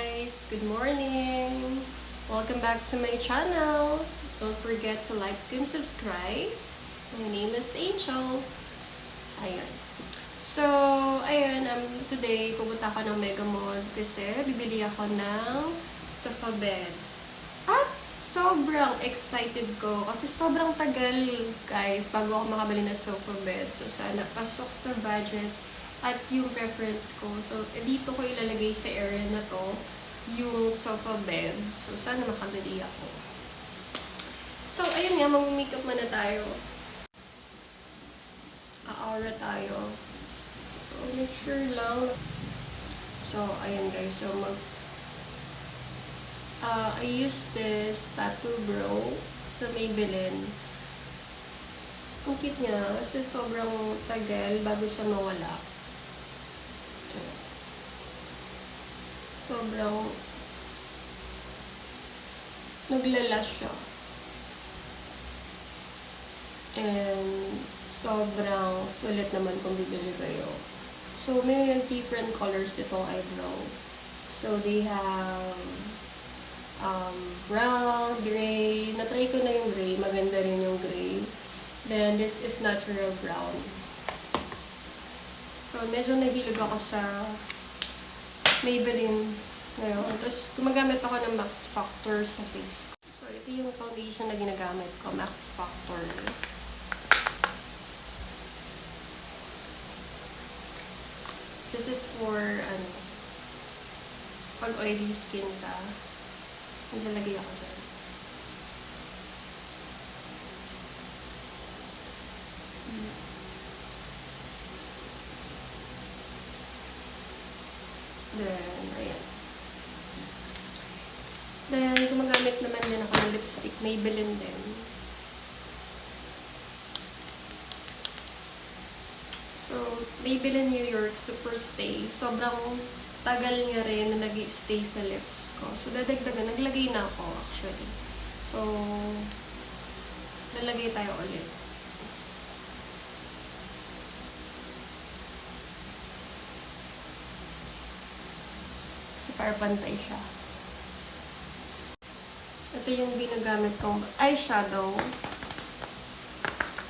guys! Good morning! Welcome back to my channel. Don't forget to like and subscribe. My name is Angel. Ayan. So, ayan, today pupunta ako ng Mega Mall kasi bibili ako ng sofa bed. At sobrang excited ko kasi sobrang tagal guys bago ako makabili ng sofa bed. So, sana pasok sa budget at yung preference ko. So, dito ko ilalagay sa area na to yung sofa bed. So, sana makabili ako. So, ayun nga, mag-makeup muna tayo. Aura tayo. So, make sure lang. So, ayun guys. So, I use this Tattoo Brow sa Maybelline. Ang cute niya kasi sobrang tagal bago siya mawala. Sobrang naglalash siya. And sobrang sulit naman kung bibili kayo. So, may different colors itong eyebrow. So, they have brown, gray. Na-try ko na yung gray. Maganda rin yung gray. Then, this is natural brown. So, medyo nahilig ako sa Maybelline ngayon. Tapos, gumagamit ako ng Max Factor sa face ko. So, ito yung foundation na ginagamit ko. Max Factor. This is for, pag oily skin ka. Nilalagay ako dyan. Then, ayan. Then, gumagamit naman din ako ng lipstick. Maybelline din. So, Maybelline New York Superstay. Sobrang tagal niya rin na nag-stay sa lips ko. So, dadagdagan. Naglagay na ako, actually. So, lalagay tayo ulit. Kasi para pantay siya. Ito yung ginagamit kong eyeshadow.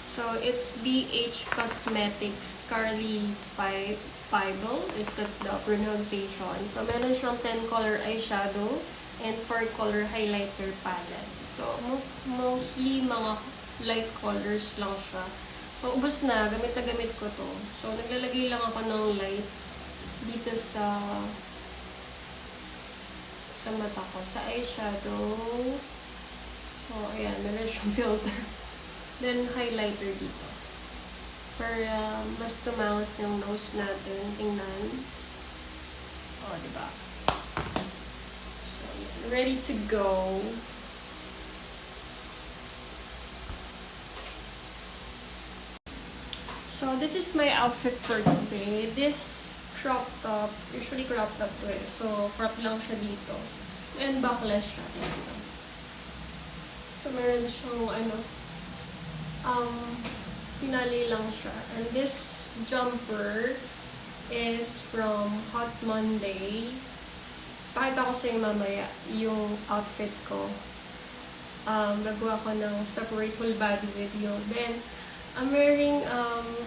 So, it's BH Cosmetics Carly Pibel is the pronunciation. So, meron siyang 10-color eyeshadow and 4-color highlighter palette. So, mostly mga light colors lang siya. So, ubos na. Gamit na gamit ko to. So, naglalagay lang ako ng light dito sa mata ko. Sa eyeshadow. So, ayan. Meron siyang filter. Then, highlighter dito. Para mas tumawas yung nose natin. Tingnan. O, diba? So, ready to go. So, this is my outfit for today. This crop top, usually crop top to eh. So, crop lang siya dito. And backless siya dito. So, meron siyang pinali lang siya. And this jumper is from Hot Monday. Pakita ko sa inyo mamaya yung outfit ko. Nagawa ko ng separate whole body video. Then, I'm wearing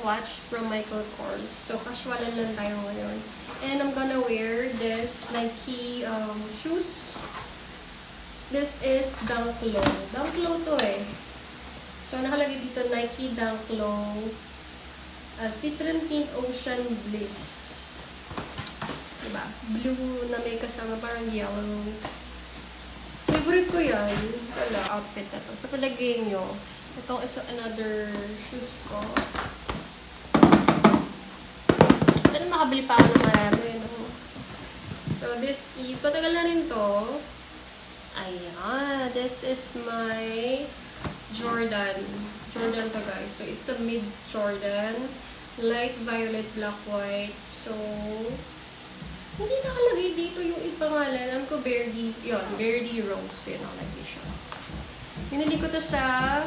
watch from Michael Kors. So, casualan lang tayo ngayon. And I'm gonna wear this Nike shoes. This is Dunk Low. Dunk Low to eh. So, nakalagay dito Nike Dunk Low Citron Pink Ocean Bliss. Diba? Blue na may kasama parang yellow. Favorite ko yan. Wala, outfit na to. So, palagay nyo. Itong is another shoes ko. Sana makabili pa ako ng marami, no? So, this is, matagal na rin to. Ayan. This is my Jordan. Jordan to guys. So, it's a mid-Jordan. Light violet, black, white. So, hindi nakalagay dito yung ipangalan. Alam ko, Verdi. Yun, Verdi Rose. Yun, nakalagay siya. Pinili ko to sa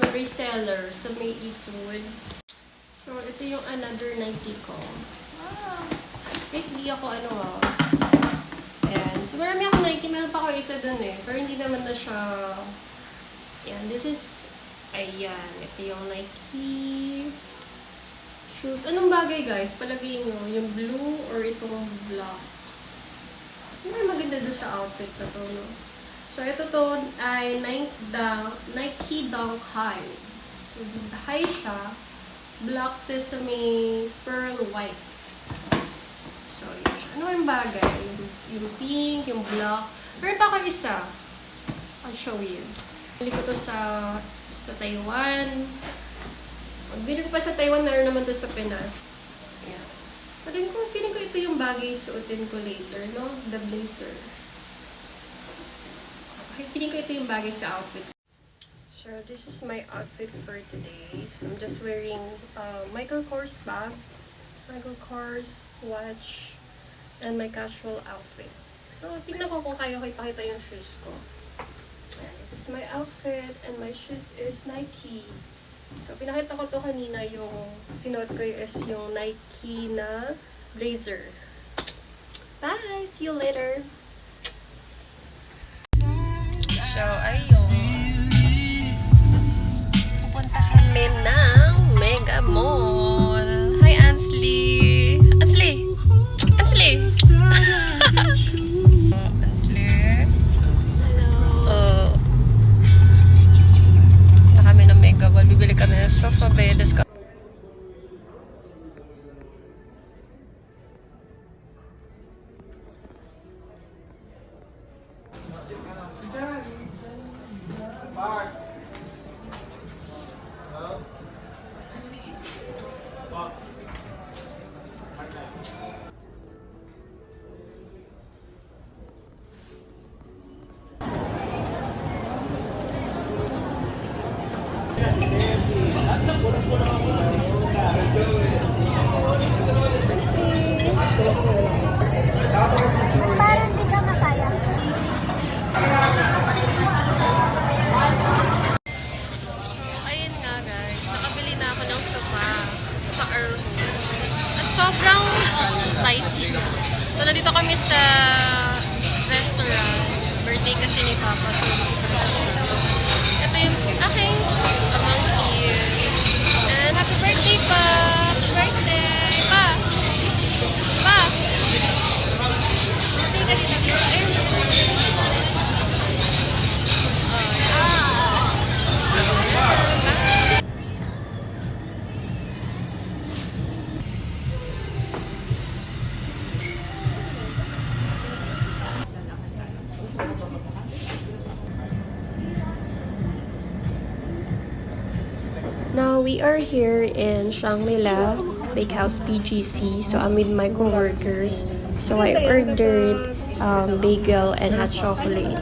reseller sa May Eastwood. So, ito yung another Nike ko. Guys, di ako isa dun eh. Pero hindi naman na siya... Yan, this is... Ayan, ito yung Nike shoes. Anong bagay guys? Palagay nyo, yung blue or itong black? Ano yung maganda doon sa outfit na to, no? So, ito to ay Nike Dunk High. So, high siya. Black sesame, pearl white. So, yun siya. Ano yung bagay? Yung pink, yung black. Pero pa ako isa. I'll show you. Bili ko to sa Taiwan. Bili ko pa sa Taiwan, meron naman to sa Pinas. Yeah. Feeling ko ito yung bagay suotin ko later, no? The blazer. Feeling ko ito yung bagay sa outfit. So, this is my outfit for today. I'm just wearing Michael Kors bag, Michael Kors watch, and my casual outfit. So, tingnan ko kung kaya ko ipakita yung shoes ko. Ayan, this is my outfit, and my shoes is Nike. So, pinakita ko to kanina, yung sinuot ko is yung Nike na blazer. Bye! See you later! So, ayun. Pupunta kami ng Mega Mall. Hi, Ansley! Ansley! Ansley! Ansley! Hello! Punta kami ng Mega Mall. Bibili kami ng sofa bed. Parang di ka masaya. Ayun nga guys, nakabili na ako ng sofa sa Earl. At sobrang pricey. So nandito kami sa restaurant. Birthday kasi ni Papa. So, ito yung aking amang here. And happy birthday pa! Happy birthday! Pa! Pa! Birthday ka dito dito. Ayun. Now, we are here in Shangri-La Bakehouse BGC. So, I'm with my coworkers. So, I ordered bagel and hot chocolate.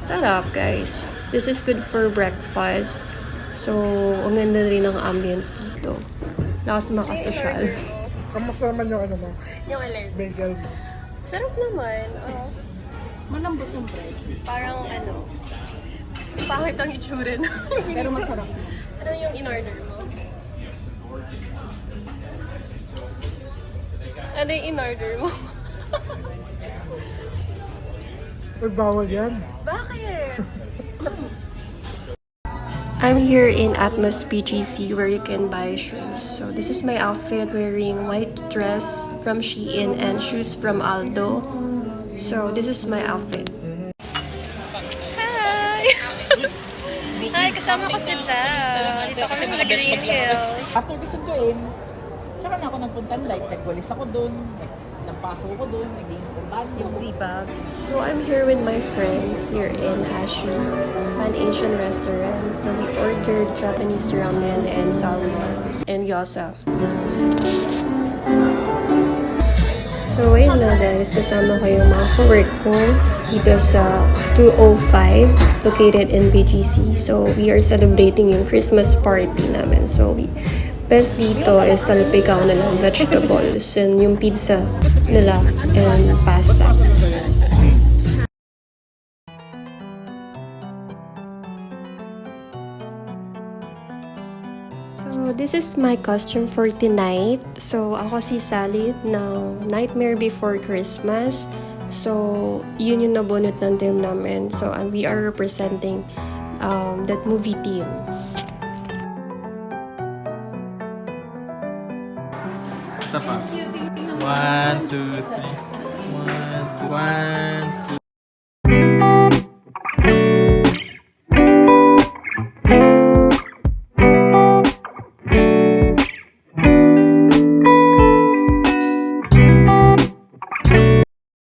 Sarap, guys. This is good for breakfast. So, ang ganda rin ng ambience dito. Lakas makasosyal. Kamusta naman yung ano mo? Yung alert. Bagel mo? Sarap naman. Oh. Malambot yung bread. Parang ano, pangit ang itsura na. Pero masarap. Ano yung in-order mo? Ano yung in-order mo? Uy, bawal yan. Bakit? I'm here in Atmos BGC where you can buy shoes. So this is my outfit, wearing white dress from Shein and shoes from Aldo. So this is my outfit. Hi! Hi, kasama ko si Jam. Dito kami sa Green Hills. After ko sunduin, tsaka na ako nagpuntan, like, nagwalis ako dun, nagpaso ko dun, nag-install yung sipag. So I'm here with my friends here in Hashi, an Asian restaurant. So we ordered Japanese ramen and salmon and gyoza. So ayun na guys, kasama ko yung mga co-work ko dito sa 205 located in BGC. So we are celebrating yung Christmas party namin. So best dito is salpikaw na lang, vegetables, and yung pizza nila and pasta. So this is my costume for tonight. So ako si Sally ng Nightmare Before Christmas. So, yun yung nabunot ng team namin. So, and we are representing that movie team. Isa pa. 1, 2, 3.